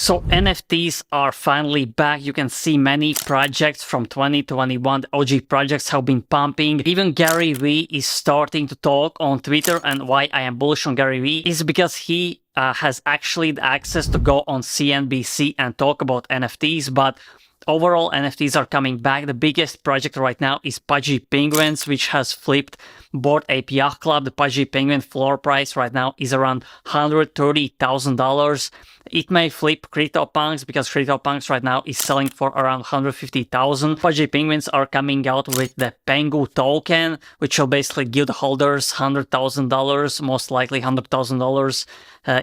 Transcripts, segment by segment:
So NFTs are finally back. You can see many projects from 2021, the OG projects have been pumping. Even Gary Vee is starting to talk on Twitter, and why I am bullish on Gary Vee is because he has actually the access to go on CNBC and talk about NFTs, but overall, NFTs are coming back. The biggest project right now is Pudgy Penguins, which has flipped Bored Ape Yacht Club. The Pudgy Penguin floor price right now is around $130,000. It may flip CryptoPunks because CryptoPunks right now is selling for around $150,000. Pudgy Penguins are coming out with the Pengu token, which will basically give the holders $100,000, most likely $100,000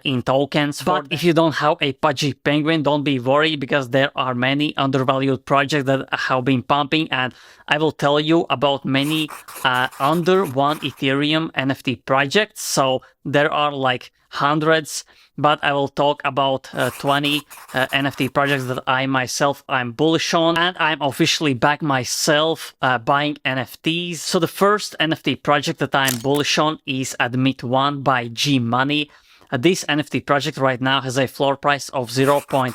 in tokens. But if you don't have a Pudgy Penguin, don't be worried because there are many undervalued projects that have been pumping, and I will tell you about many under 1 Ethereum NFT projects. So there are like hundreds, but I will talk about 20 NFT projects that I'm bullish on, and I'm officially back myself buying NFTs. So the first NFT project that I'm bullish on is Admit One by G Money. This NFT project right now has a floor price of 0.25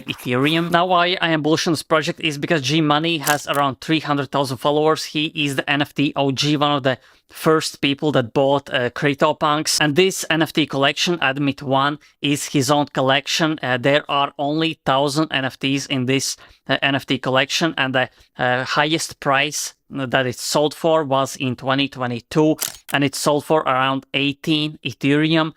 Ethereum. Now, why I am bullish on this project is because G Money has around 300,000 followers. He is the NFT OG, one of the first people that bought CryptoPunks. And this NFT collection, Admit One, is his own collection. There are only 1,000 NFTs in this NFT collection, and the highest price that it sold for was in 2022, and it sold for around 18 Ethereum.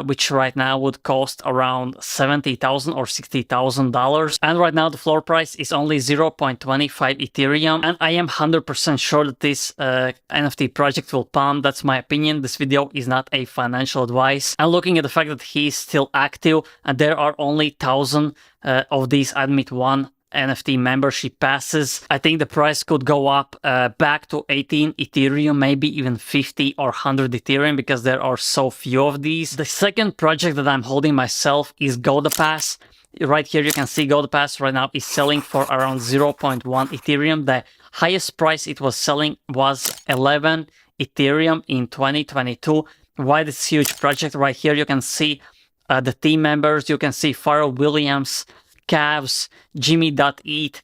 Which right now would cost around $70,000 or $60,000. And right now the floor price is only 0.25 Ethereum. And I am 100% sure that this NFT project will pump. That's my opinion. This video is not a financial advice. And looking at the fact that he's still active and there are only 1,000 of these Admit One NFT membership passes, I think the price could go up back to 18 Ethereum, maybe even 50 or 100 Ethereum, because there are so few of these. The second project that I'm holding myself is Goda Pass. Right here you can see Goda Pass right now is selling for around 0.1 Ethereum. The highest price it was selling was 11 Ethereum in 2022. Why this huge project? Right here you can see the team members. You can see Pharrell Williams, Cavs, Jimmy.ETH,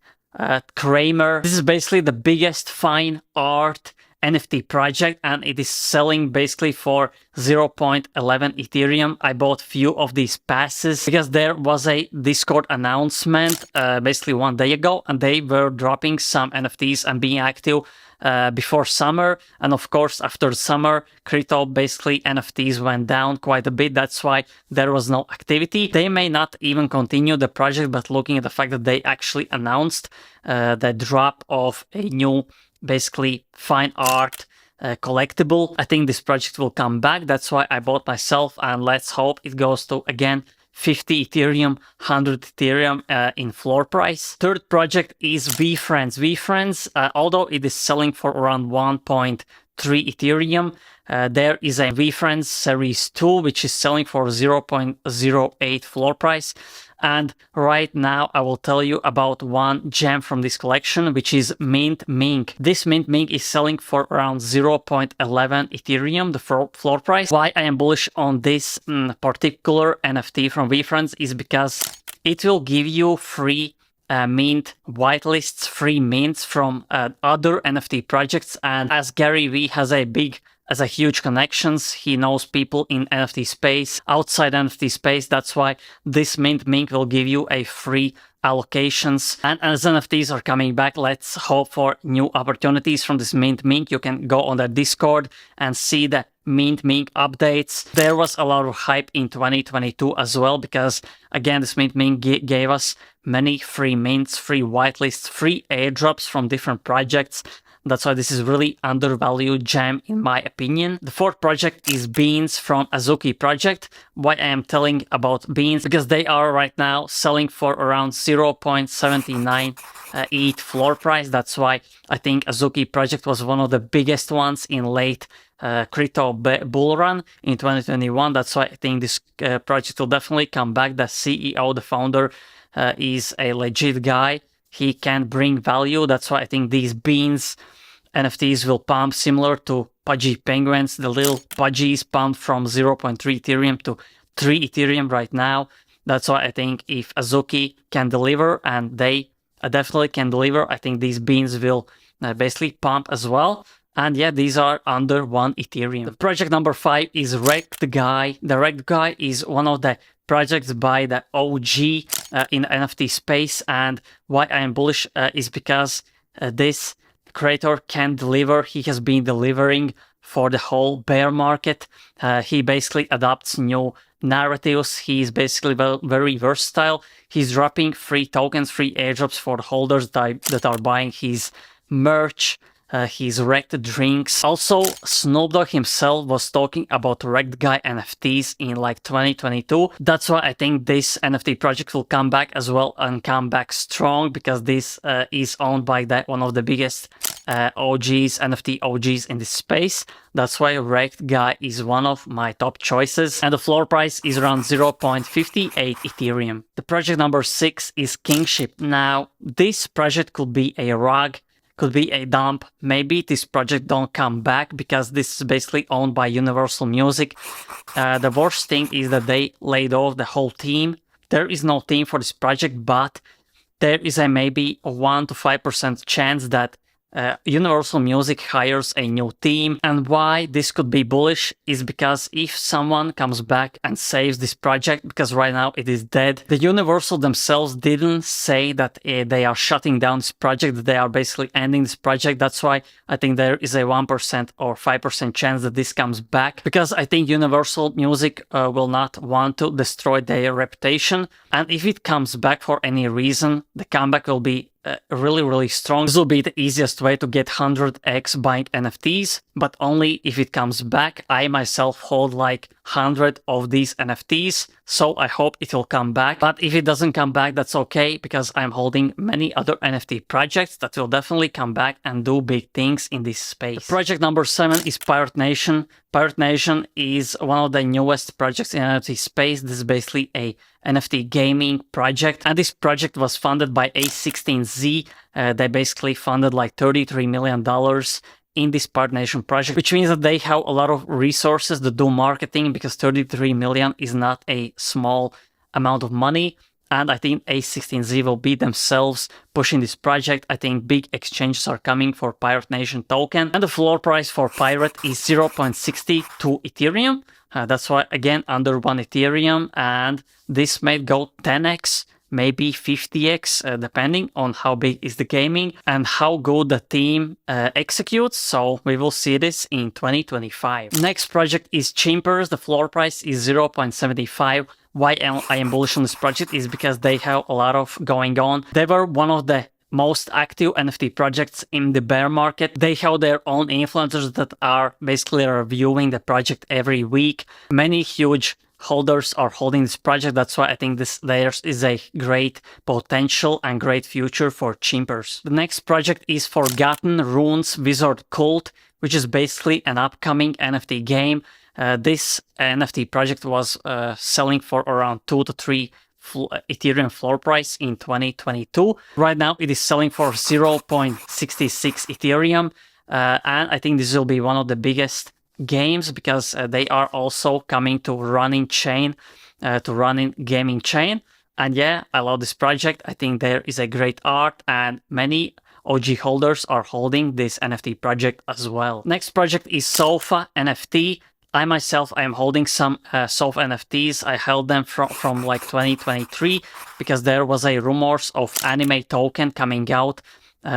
Kramer. This is basically the biggest fine art NFT project, and it is selling basically for 0.11 Ethereum. I bought few of these passes because there was a Discord announcement basically 1 day ago, and they were dropping some NFTs and being active before summer. And of course, after summer, crypto basically NFTs went down quite a bit. That's why there was no activity. They may not even continue the project, but looking at the fact that they actually announced the drop of a new basically fine art collectible, I think this project will come back. That's why I bought myself, and let's hope it goes to again 50 Ethereum, 100 Ethereum in floor price. Third project is VeeFriends. VeeFriends, although it is selling for around 1.3 Ethereum, there is a VeeFriends Series 2, which is selling for 0.08 floor price. And right now I will tell you about one gem from this collection, which is Mint Mink. This Mint Mink is selling for around 0.11 Ethereum, the floor price. Why I am bullish on this particular NFT from VeeFriends is because it will give you free mint whitelists, free mints from other NFT projects. And as Gary Vee has a huge connections, he knows people in NFT space, outside NFT space. That's why this Mint Mink will give you a free allocations. And as NFTs are coming back, let's hope for new opportunities from this Mint Mink. You can go on the Discord and see the Mint Mink updates. There was a lot of hype in 2022 as well, because again, this Mint Mink gave us many free mints, free whitelists, free airdrops from different projects. That's why this is really undervalued gem in my opinion. The fourth project is Beanz from Azuki project. Why I am telling about Beanz? Because they are right now selling for around 0.79 ETH floor price. That's why I think Azuki project was one of the biggest ones in late crypto bull run in 2021. That's why I think this project will definitely come back. The CEO, the founder, is a legit guy. He can bring value. That's why I think these Beanz NFTs will pump similar to Pudgy Penguins. The little Pudgies pumped from 0.3 Ethereum to 3 Ethereum right now. That's why I think if Azuki can deliver, and they definitely can deliver, I think these beans will basically pump as well. And yeah, these are under 1 Ethereum. The project number 5 is Rektguy. The Rektguy is one of the projects by the OG in NFT space, and why I am bullish is because this creator can deliver. He has been delivering for the whole bear market. He basically adopts new narratives. He's basically very versatile. He's dropping free tokens, free airdrops for the holders that are buying his merch. His Rekt drinks. Also, Snoop Dogg himself was talking about Rektguy NFTs in like 2022. That's why I think this NFT project will come back as well, and come back strong, because this is owned by one of the biggest OGs, NFT OGs in this space. That's why Rektguy is one of my top choices, and the floor price is around 0.58 Ethereum. The project number 6 is Kingship. Now, this project could be a rug, could be a dump. Maybe this project don't come back because this is basically owned by Universal Music. The worst thing is that they laid off the whole team. There is no team for this project, but there is a maybe 1 to 5% chance that Universal Music hires a new team. And why this could be bullish is because if someone comes back and saves this project, because right now it is dead, the Universal themselves didn't say that they are shutting down this project, that they are basically ending this project. That's why I think there is a 1% or 5% chance that this comes back, because I think Universal Music will not want to destroy their reputation. And if it comes back for any reason, the comeback will be really strong. This will be the easiest way to get 100x buying NFTs, but only if it comes back. I myself hold like 100 of these NFTs, so I hope it will come back. But if it doesn't come back, that's okay, because I'm holding many other NFT projects that will definitely come back and do big things in this space. The project number 7 is Pirate Nation. Pirate Nation is one of the newest projects in NFT space. This is basically a NFT gaming project, and this project was funded by A16Z. They basically funded like $33 million in this Pirate Nation project, which means that they have a lot of resources to do marketing, because 33 million is not a small amount of money. And I think A16Z will be themselves pushing this project. I think big exchanges are coming for Pirate Nation token, and the floor price for Pirate is 0.62 Ethereum. That's why, again, under 1 Ethereum, and this may go 10x, maybe 50x, depending on how big is the gaming and how good the team executes. So we will see this in 2025. Next project is Chimpers. The floor price is 0.75. Why I am bullish on this project is because they have a lot of going on. They were one of the most active NFT projects in the bear market. They have their own influencers that are basically reviewing the project every week. Many huge holders are holding this project. That's why I think there is a great potential and great future for Chimpers. The next project is Forgotten Runes Wizard Cult, which is basically an upcoming NFT game. This NFT project was selling for around 2 to 3 Ethereum floor price in 2022. Right now it is selling for 0.66 Ethereum, and I think this will be one of the biggest games, because they are also coming to running chain, to running gaming chain. And yeah, I love this project. I think there is a great art, and many OG holders are holding this NFT project as well. Next project is Sofa NFT. I myself, I am holding some Sofa NFTs. I held them from like 2023, because there was a rumors of anime token coming out,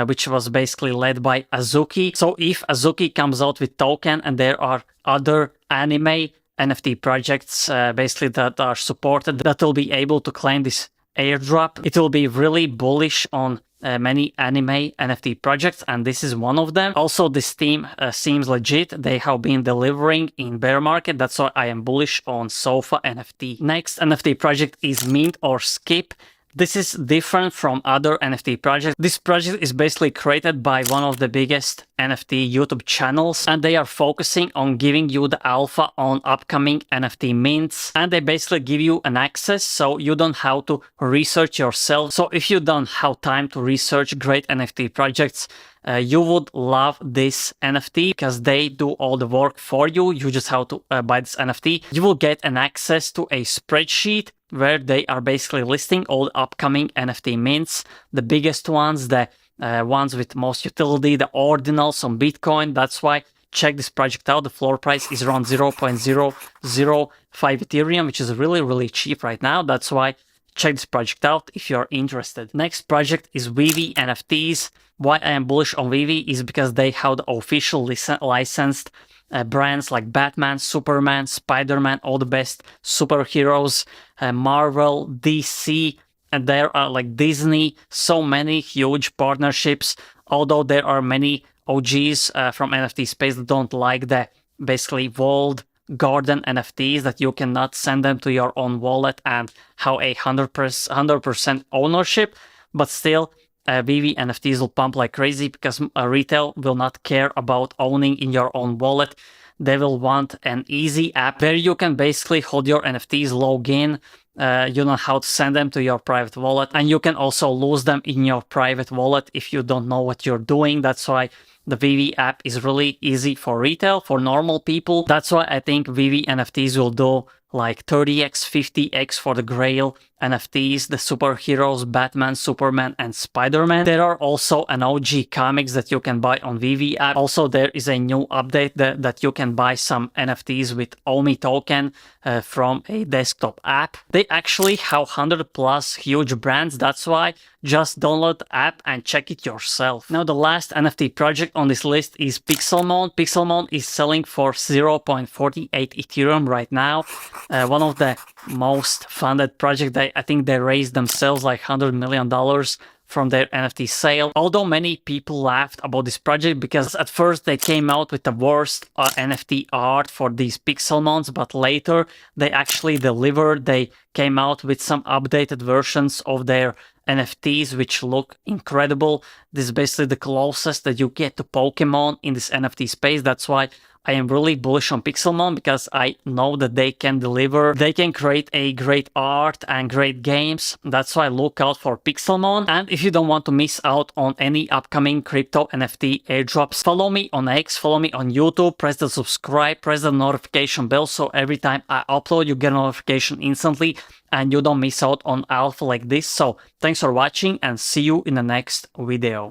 which was basically led by Azuki. So if Azuki comes out with token, and there are other anime NFT projects basically that are supported, that will be able to claim this airdrop, it will be really bullish on many anime NFT projects, and this is one of them. Also, this team seems legit. They have been delivering in bear market. That's why I am bullish on Sofa NFT. Next NFT project is Mint or Skip. This is different from other NFT projects. This project is basically created by one of the biggest NFT YouTube channels, and they are focusing on giving you the alpha on upcoming NFT mints, and they basically give you an access, so you don't have to research yourself. So if you don't have time to research great NFT projects, you would love this NFT, because they do all the work for you. You just have to buy this NFT. You will get an access to a spreadsheet where they are basically listing all the upcoming NFT mints, the biggest ones, the ones with most utility, the ordinals on Bitcoin. That's why check this project out. The floor price is around 0.005 Ethereum, which is really cheap right now. That's why check this project out if you're interested. Next project is VeVe NFTs. Why I am bullish on VeVe is because they have the official licensed brands like Batman, Superman, Spider-Man, all the best superheroes, Marvel, DC, and there are like Disney, so many huge partnerships. Although there are many OGs from NFT space that don't like the basically walled garden NFTs, that you cannot send them to your own wallet and have a 100% ownership, but still VeVe NFTs will pump like crazy because retail will not care about owning in your own wallet. They will want an easy app where you can basically hold your NFTs, log in, you know how to send them to your private wallet, and you can also lose them in your private wallet if you don't know what you're doing. That's why the VeVe app is really easy for retail, for normal people. That's why I think VeVe NFTs will do like 30x, 50x for the Grail NFTs, the superheroes, Batman, Superman, and Spider-Man. There are also an OG comics that you can buy on VeVe app. Also, there is a new update that you can buy some NFTs with OMI token from a desktop app. They actually have 100+ huge brands. That's why just download the app and check it yourself. Now, the last NFT project on this list is Pixelmon. Pixelmon is selling for 0.48 Ethereum right now. One of the most funded project. I think they raised themselves like $100 million from their NFT sale. Although many people laughed about this project because at first they came out with the worst NFT art for these Pixelmons, but later they actually delivered. They came out with some updated versions of their NFTs which look incredible. This is basically the closest that you get to Pokemon in this NFT space. That's why I am really bullish on Pixelmon, because I know that they can deliver. They can create a great art and great games. That's why look out for Pixelmon. And if you don't want to miss out on any upcoming crypto NFT airdrops, follow me on X, follow me on YouTube, press the subscribe, press the notification bell, so every time I upload you get a notification instantly and you don't miss out on alpha like this. So thanks for watching and see you in the next video.